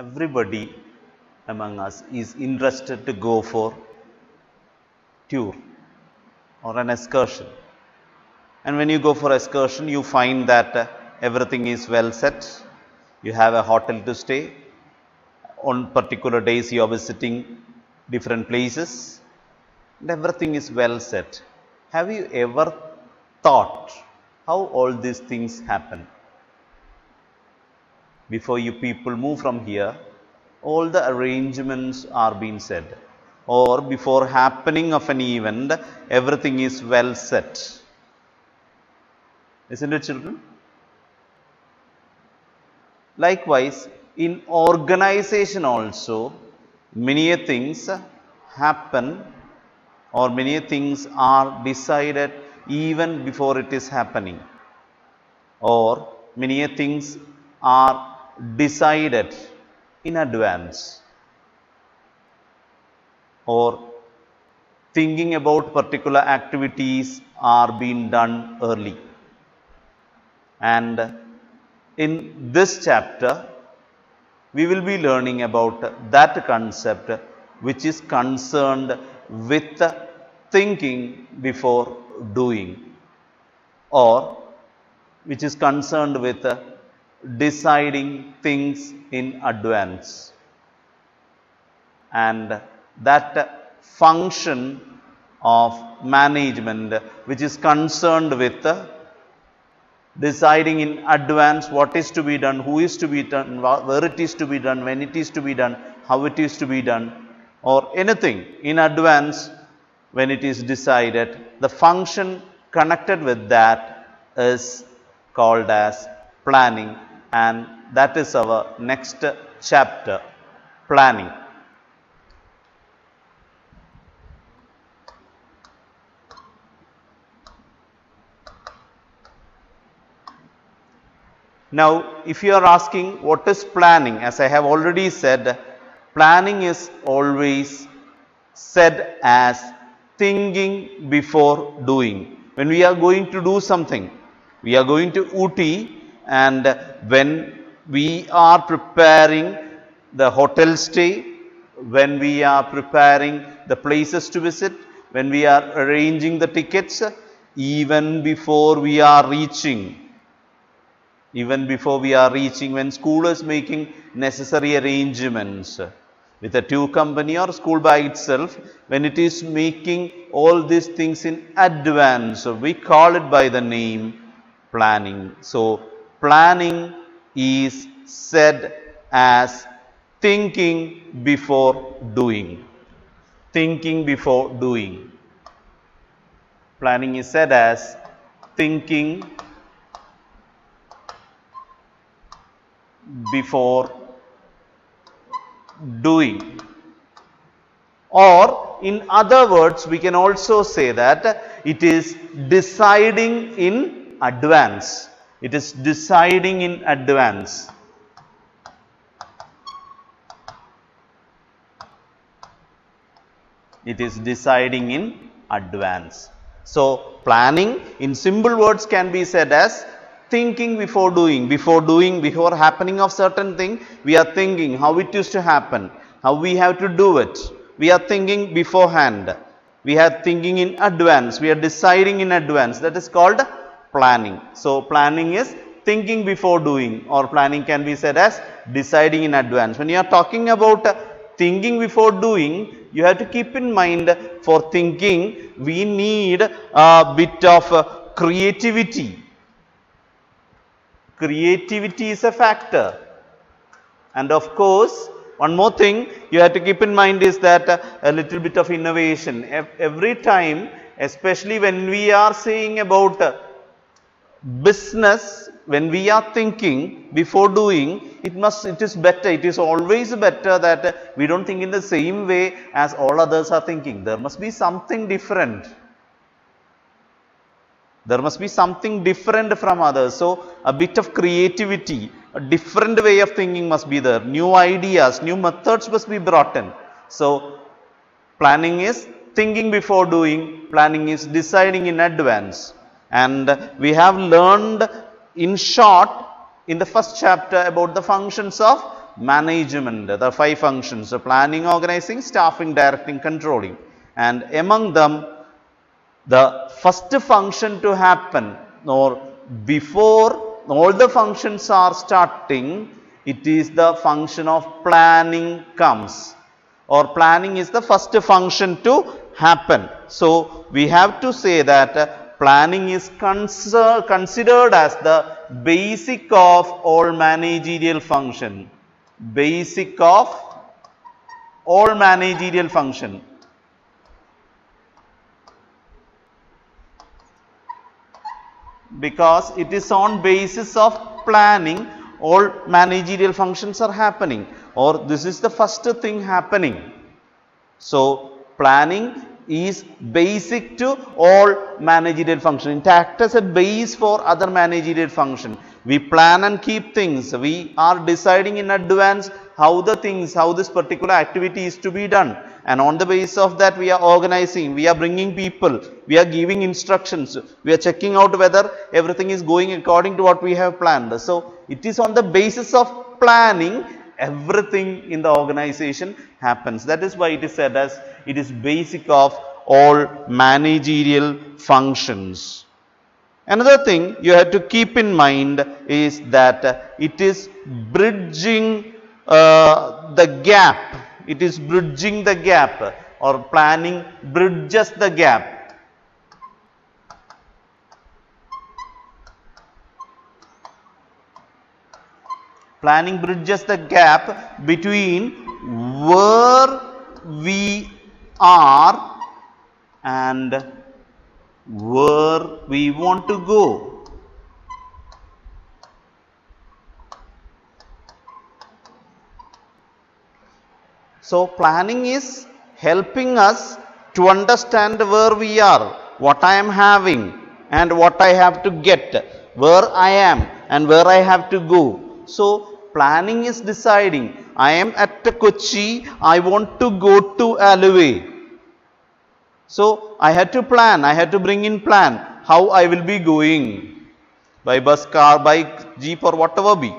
everybody among us is interested to go for tour or an excursion. And when you go for excursion, you find that everything is well set. You have a hotel to stay. On particular days, you are visiting different places, and everything is well set. Have you ever thought how all these things happen? Before you people move from here, all the arrangements are being said, or before happening of an event, everything is well set. Isn't it, children? Likewise, in organization also, many things happen or many things are decided even before it is happening, or many things are decided in advance, or thinking about particular activities are being done early. And in this chapter, we will be learning about that concept which is concerned with thinking before doing, or which is concerned with deciding things in advance. And that function of management which is concerned with deciding in advance what is to be done, who is to be done, where it is to be done, when it is to be done, how it is to be done, or anything in advance when it is decided, the function connected with that is called as planning, and that is our next chapter, planning. Now, if you are asking what is planning, as I have already said, planning is always said as thinking before doing. When we are going to do something, we are going to Ooty, and when we are preparing the hotel stay, when we are preparing the places to visit, when we are arranging the tickets, even before we are reaching, when school is making necessary arrangements with a tour company or school by itself, when it is making all these things in advance, we call it by the name planning. So, planning is said as thinking before doing. Thinking before doing. Planning is said as thinking before doing, or in other words, we can also say that it is deciding in advance. It is deciding in advance. It is deciding in advance. So, planning in simple words can be said as thinking before doing. Before happening of certain thing, we are thinking how it is to happen, how we have to do it. We are thinking beforehand. We are thinking in advance. We are deciding in advance. That is called planning. So, planning is thinking before doing, or planning can be said as deciding in advance. When you are talking about thinking before doing, you have to keep in mind, for thinking we need a bit of creativity. Creativity is a factor, and of course, one more thing you have to keep in mind is that a little bit of innovation. Every time, especially when we are saying about business, when we are thinking before doing, it is better, it is always better that we don't think in the same way as all others are thinking. There must be something different. There must be something different from others. So, a bit of creativity, a different way of thinking must be there. New ideas, new methods must be brought in. So, planning is thinking before doing, planning is deciding in advance. And we have learned in short in the first chapter about the functions of management, the 5 functions, so planning, organizing, staffing, directing, controlling. And among them, the first function to happen, or before all the functions are starting, it is the function of planning comes, or planning is the first function to happen. So we have to say that planning is considered as the basic of all managerial function. Basic of all managerial function. Because it is on basis of planning all managerial functions are happening, or this is the first thing happening. So planning is basic to all managerial function. It acts as a base for other managerial function. We plan and keep things. We are deciding in advance how this particular activity is to be done. And on the basis of that, we are organizing, we are bringing people, we are giving instructions, we are checking out whether everything is going according to what we have planned. So it is on the basis of planning everything in the organization happens. That is why it is said as it is basic of all managerial functions. Another thing you have to keep in mind is that it is bridging the gap. It is bridging the gap, or planning bridges the gap. Planning bridges the gap between where we are and where we want to go. So planning is helping us to understand where we are, what I am having and what I have to get, where I am and where I have to go. So planning is deciding, I am at Kochi, I want to go to Alway. So I had to plan, I had to bring in plan how I will be going, by bus, car, bike, jeep or whatever be.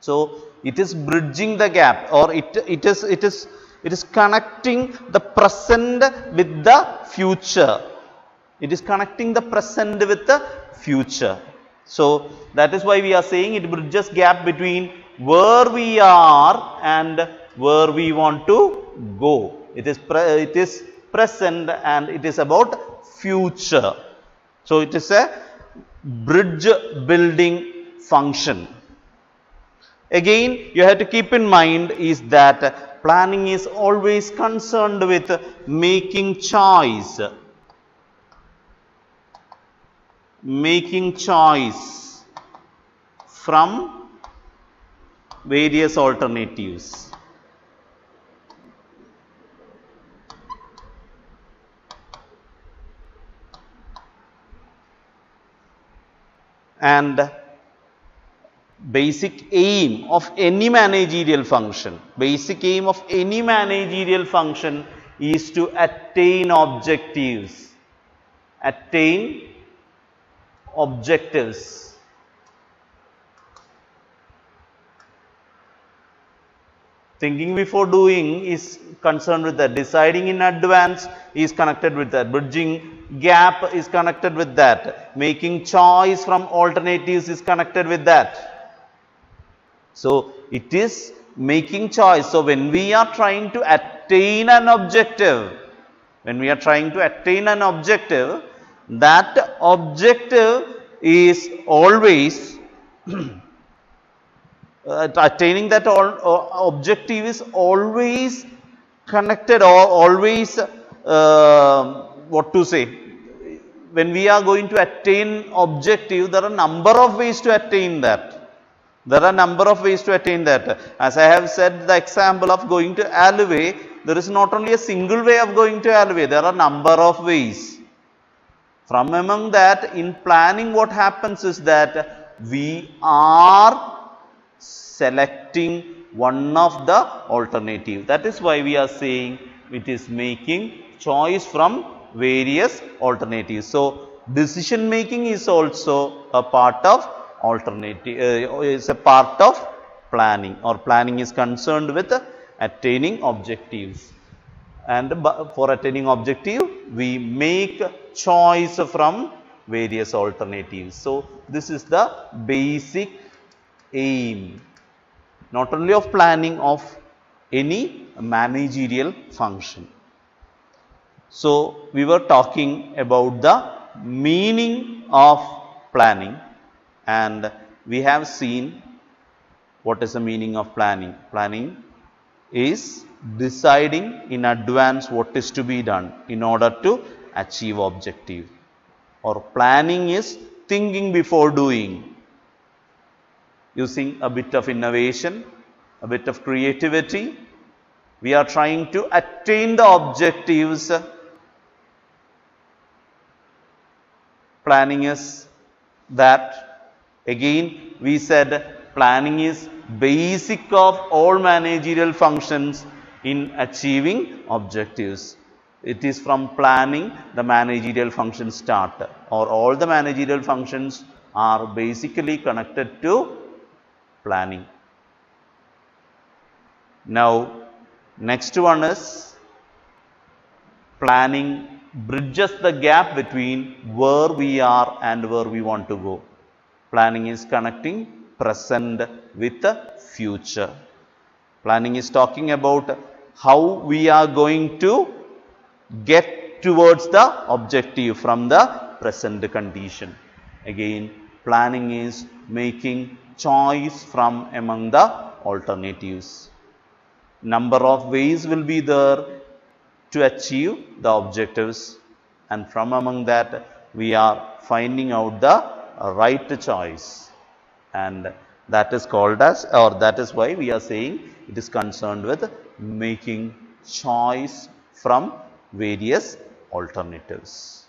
So it is bridging the gap, or it is connecting the present with the future. It is connecting the present with the future. So that is why we are saying it bridges gap between where we are and where we want to go. It is present and it is about future. So it is a bridge building function. Again, you have to keep in mind is that planning is always concerned with making choice. Making choice from various alternatives. And basic aim of any managerial function, is to attain objectives. Attain objectives. Thinking before doing is concerned with that. Deciding in advance is connected with that. Bridging gap is connected with that. Making choice from alternatives is connected with that. So it is making choice. So when we are trying to attain an objective, that objective is always attaining that objective is always connected, or always what to say, when we are going to attain objective, there are number of ways to attain that. As I have said, the example of going to Alway, there is not only a single way of going to Alway, there are number of ways. From among that, in planning, what happens is that we are selecting one of the alternative. That is why we are saying it is making choice from various alternatives. So decision making is also a part of alternative, is a part of planning, or planning is concerned with attaining objectives. And for attaining objective, we make choice from various alternatives. So, this is the basic aim, not only of planning, of any managerial function. So, we were talking about the meaning of planning, and we have seen what is the meaning of planning. Planning is deciding in advance what is to be done in order to achieve objective, or planning is thinking before doing, using a bit of innovation, a bit of creativity. We are trying to attain the objectives. Planning is that, again we said, planning is basic of all managerial functions in achieving objectives. It is from planning the managerial functions start, or all the managerial functions are basically connected to planning. Now, next one is planning bridges the gap between where we are and where we want to go. Planning is connecting present with the future. Planning is talking about how we are going to get towards the objective from the present condition. Again, planning is making choice from among the alternatives. Number of ways will be there to achieve the objectives, and from among that we are finding out the right choice, and that is called as, or that is why we are saying it is concerned with making choice from various alternatives.